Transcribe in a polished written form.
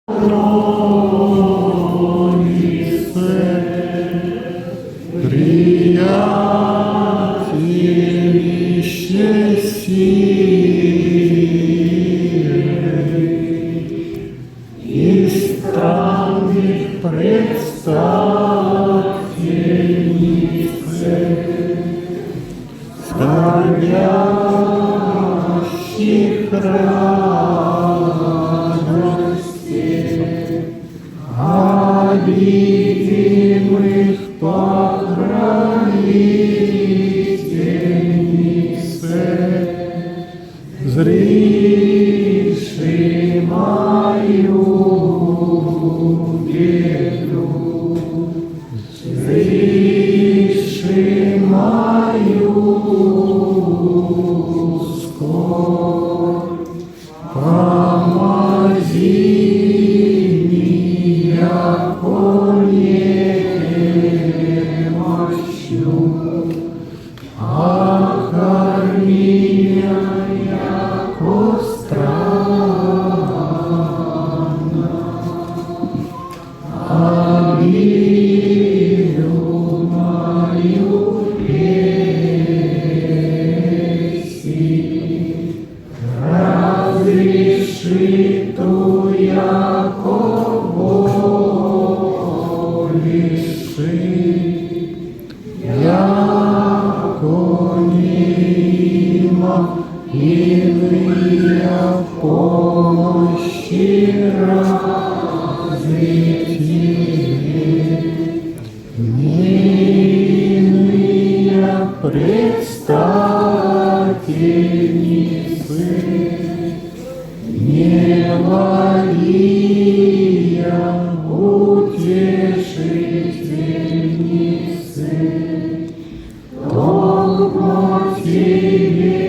приятелище силы, и странных предстательницы, скорбящих радости, обидимых покровительнице, зривши мою беду, зривши мою скорбь, помози яко немощью, окорми меня яко странно, обиду мою еси, разреши ту яко яко нима иные помощи развития, иные предстательницы, не Мария, утешительницы, только тебе,